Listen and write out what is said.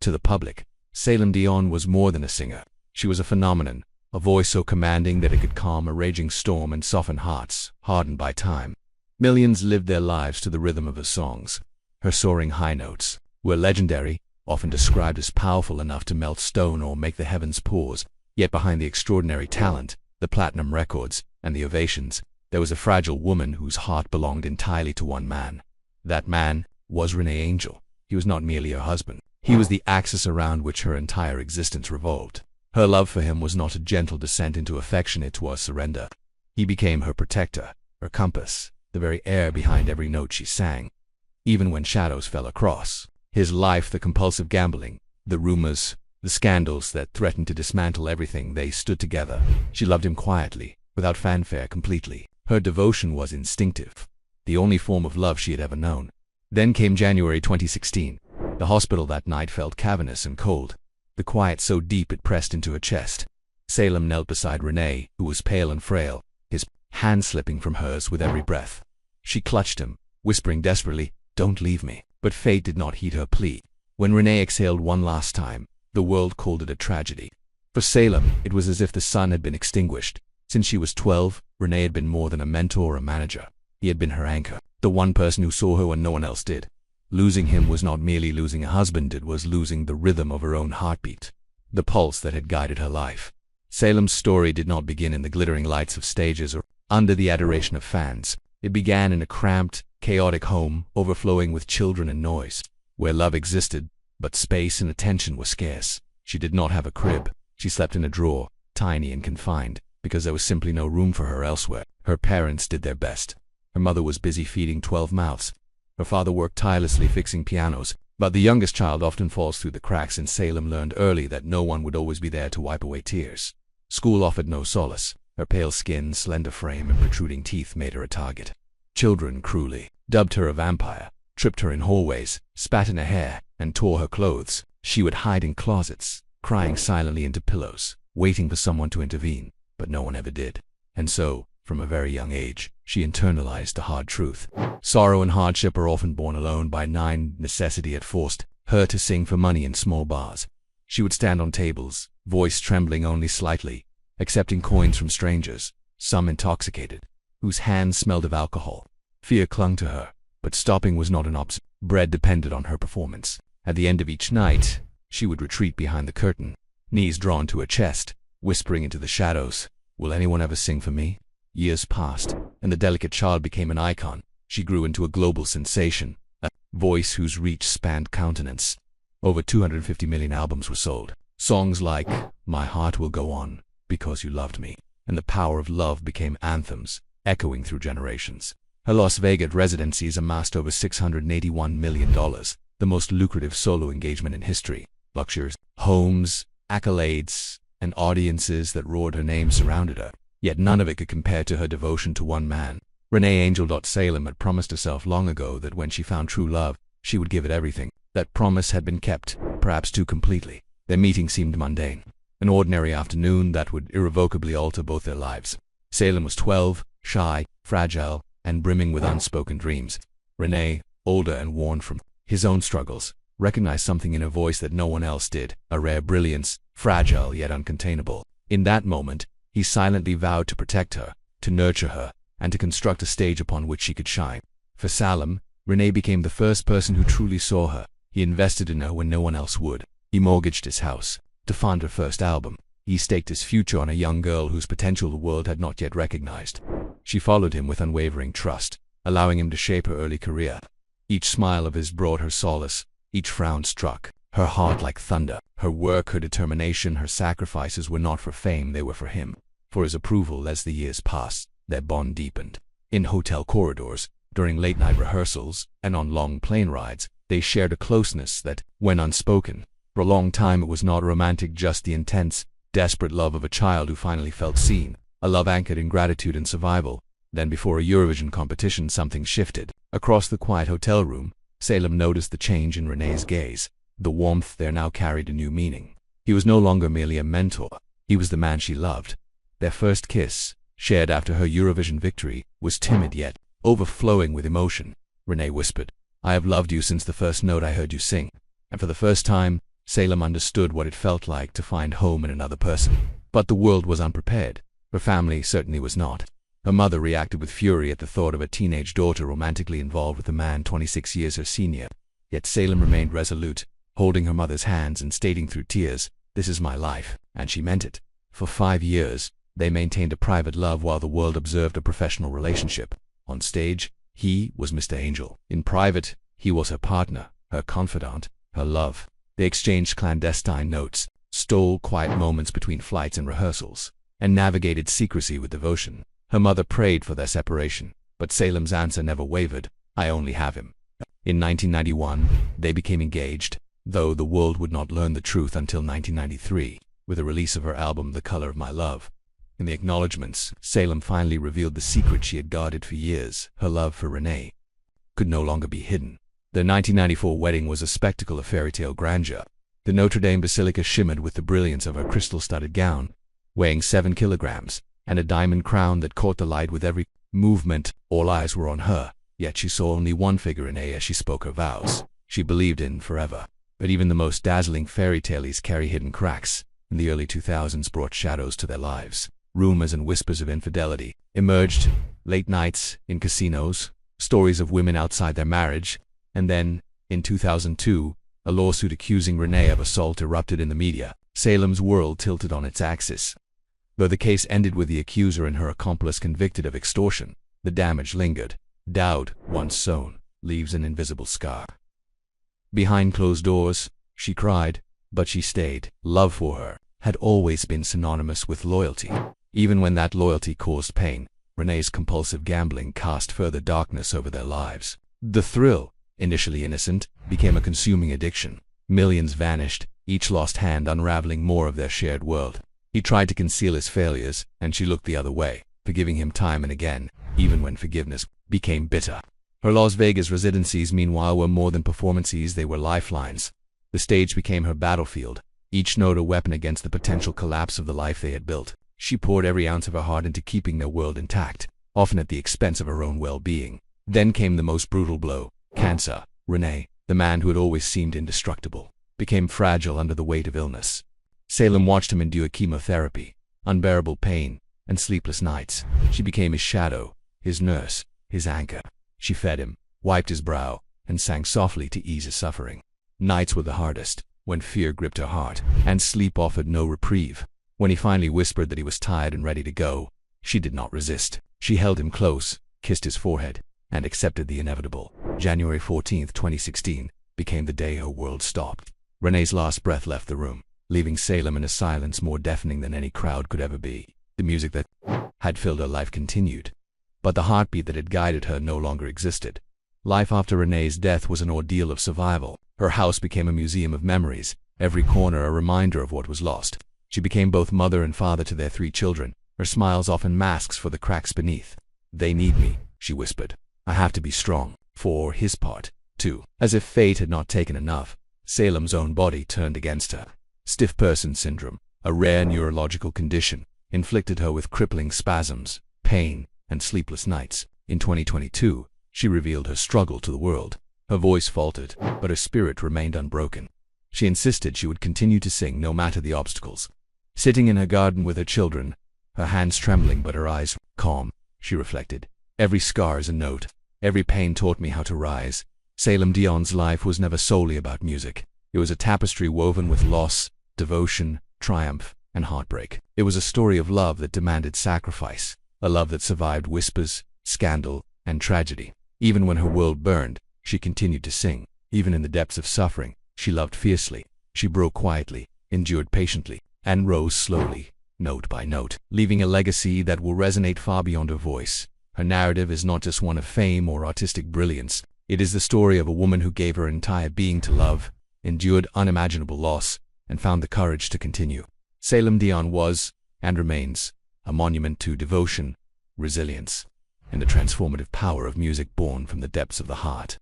To the public, Céline Dion was more than a singer. She was a phenomenon, a voice so commanding that it could calm a raging storm and soften hearts hardened by time. Millions lived their lives to the rhythm of her songs. Her soaring high notes were legendary, often described as powerful enough to melt stone or make the heavens pause. Yet behind the extraordinary talent, the platinum records, and the ovations, there was a fragile woman whose heart belonged entirely to one man. That man was René Angélil. He was not merely her husband. He was the axis around which her entire existence revolved. Her love for him was not a gentle descent into affection, it was surrender. He became her protector, her compass, the very air behind every note she sang. Even when shadows fell across his life, the compulsive gambling, the rumors, the scandals that threatened to dismantle everything, they stood together. She loved him quietly, without fanfare, completely. Her devotion was instinctive, the only form of love she had ever known. Then came January 2016. The hospital that night felt cavernous and cold, the quiet so deep it pressed into her chest. Céline knelt beside René, who was pale and frail, his hand slipping from hers with every breath. She clutched him, whispering desperately, "Don't leave me." But fate did not heed her plea. When René exhaled one last time, the world called it a tragedy. For Céline, it was as if the sun had been extinguished. Since she was 12, René had been more than a mentor or a manager. He had been her anchor, the one person who saw her when no one else did. Losing him was not merely losing a husband, it was losing the rhythm of her own heartbeat, the pulse that had guided her life. Céline's story did not begin in the glittering lights of stages or under the adoration of fans. It began in a cramped, chaotic home, overflowing with children and noise, where love existed, but space and attention were scarce. She did not have a crib. She slept in a drawer, tiny and confined, because there was simply no room for her elsewhere. Her parents did their best. Her mother was busy feeding 12 mouths. Her father worked tirelessly fixing pianos, but the youngest child often falls through the cracks, and Céline learned early that no one would always be there to wipe away tears. School offered no solace. Her pale skin, slender frame, and protruding teeth made her a target. Children cruelly dubbed her a vampire, tripped her in hallways, spat in her hair, and tore her clothes. She would hide in closets, crying silently into pillows, waiting for someone to intervene, but no one ever did. And so, from a very young age, she internalized the hard truth. Sorrow and hardship are often born alone. By 9, necessity had forced her to sing for money in small bars. She would stand on tables, voice trembling only slightly, accepting coins from strangers, some intoxicated, whose hands smelled of alcohol. Fear clung to her, but stopping was not an option. Bread depended on her performance. At the end of each night, she would retreat behind the curtain, knees drawn to her chest, whispering into the shadows, "Will anyone ever sing for me?" Years passed, and the delicate child became an icon. She grew into a global sensation, a voice whose reach spanned continents. Over 250 million albums were sold. Songs like "My Heart Will Go On," "Because You Loved Me," and "The Power of Love" became anthems, echoing through generations. Her Las Vegas residencies amassed over $681 million, the most lucrative solo engagement in history. Luxuries, homes, accolades, and audiences that roared her name surrounded her. Yet none of it could compare to her devotion to one man. René Angélil. Céline had promised herself long ago that when she found true love, she would give it everything. That promise had been kept, perhaps too completely. Their meeting seemed mundane, an ordinary afternoon that would irrevocably alter both their lives. Céline was 12, shy, fragile, and brimming with unspoken dreams. René, older and worn from his own struggles, recognized something in her voice that no one else did, a rare brilliance, fragile yet uncontainable. In that moment, he silently vowed to protect her, to nurture her, and to construct a stage upon which she could shine. For Céline, René became the first person who truly saw her. He invested in her when no one else would. He mortgaged his house to fund her first album. He staked his future on a young girl whose potential the world had not yet recognized. She followed him with unwavering trust, allowing him to shape her early career. Each smile of his brought her solace. Each frown struck her heart like thunder. Her work, her determination, her sacrifices were not for fame, they were for him, for his approval. As the years passed, their bond deepened. In hotel corridors, during late-night rehearsals, and on long plane rides, they shared a closeness that, when unspoken, for a long time it was not romantic, just the intense, desperate love of a child who finally felt seen, a love anchored in gratitude and survival. Then before a Eurovision competition, something shifted. Across the quiet hotel room, Céline noticed the change in René's gaze. The warmth there now carried a new meaning. He was no longer merely a mentor. He was the man she loved. Their first kiss, shared after her Eurovision victory, was timid yet overflowing with emotion. René whispered, "I have loved you since the first note I heard you sing." And for the first time, Céline understood what it felt like to find home in another person. But the world was unprepared. Her family certainly was not. Her mother reacted with fury at the thought of a teenage daughter romantically involved with a man 26 years her senior. Yet Céline remained resolute, holding her mother's hands and stating through tears, "This is my life," and she meant it. For 5 years, they maintained a private love while the world observed a professional relationship. On stage, he was Mr. Angel. In private, he was her partner, her confidant, her love. They exchanged clandestine notes, stole quiet moments between flights and rehearsals, and navigated secrecy with devotion. Her mother prayed for their separation, but Céline's answer never wavered, "I only have him." In 1991, they became engaged, though the world would not learn the truth until 1993, with the release of her album The Color of My Love. In the acknowledgments, Céline finally revealed the secret she had guarded for years. Her love for René could no longer be hidden. Their 1994 wedding was a spectacle of fairy-tale grandeur. The Notre Dame Basilica shimmered with the brilliance of her crystal-studded gown, weighing 7 kilograms, and a diamond crown that caught the light with every movement. All eyes were on her, yet she saw only one figure in as she spoke her vows. She believed in forever. But even the most dazzling fairy tales carry hidden cracks. In the early 2000s brought shadows to their lives. Rumors and whispers of infidelity emerged, late nights in casinos, stories of women outside their marriage, and then, in 2002, a lawsuit accusing René of assault erupted in the media. Céline's world tilted on its axis. Though the case ended with the accuser and her accomplice convicted of extortion, the damage lingered. Doubt, once sown, leaves an invisible scar. Behind closed doors, she cried, but she stayed. Love for her had always been synonymous with loyalty. Even when that loyalty caused pain, René's compulsive gambling cast further darkness over their lives. The thrill, initially innocent, became a consuming addiction. Millions vanished, each lost hand unraveling more of their shared world. He tried to conceal his failures, and she looked the other way, forgiving him time and again, even when forgiveness became bitter. Her Las Vegas residencies, meanwhile, were more than performances, they were lifelines. The stage became her battlefield, each note a weapon against the potential collapse of the life they had built. She poured every ounce of her heart into keeping their world intact, often at the expense of her own well-being. Then came the most brutal blow. Cancer. René, the man who had always seemed indestructible, became fragile under the weight of illness. Céline watched him endure chemotherapy, unbearable pain, and sleepless nights. She became his shadow, his nurse, his anchor. She fed him, wiped his brow, and sang softly to ease his suffering. Nights were the hardest, when fear gripped her heart, and sleep offered no reprieve. When he finally whispered that he was tired and ready to go, she did not resist. She held him close, kissed his forehead, and accepted the inevitable. January 14, 2016, became the day her world stopped. René's last breath left the room, leaving Céline in a silence more deafening than any crowd could ever be. The music that had filled her life continued, but the heartbeat that had guided her no longer existed. Life after René's death was an ordeal of survival. Her house became a museum of memories, every corner a reminder of what was lost. She became both mother and father to their 3 children, her smiles often masks for the cracks beneath. "They need me," she whispered. "I have to be strong." For his part, too. As if fate had not taken enough, Céline's own body turned against her. Stiff person syndrome, a rare neurological condition, inflicted her with crippling spasms, pain, and sleepless nights. In 2022, she revealed her struggle to the world. Her voice faltered, but her spirit remained unbroken. She insisted she would continue to sing no matter the obstacles. Sitting in her garden with her children, her hands trembling but her eyes calm, she reflected, "Every scar is a note. Every pain taught me how to rise." Céline Dion's life was never solely about music. It was a tapestry woven with loss, devotion, triumph, and heartbreak. It was a story of love that demanded sacrifice, a love that survived whispers, scandal, and tragedy. Even when her world burned, she continued to sing. Even in the depths of suffering, she loved fiercely. She broke quietly, endured patiently, and rose slowly, note by note, leaving a legacy that will resonate far beyond her voice. Her narrative is not just one of fame or artistic brilliance. It is the story of a woman who gave her entire being to love, endured unimaginable loss, and found the courage to continue. Céline Dion was, and remains, a monument to devotion, resilience, and the transformative power of music born from the depths of the heart.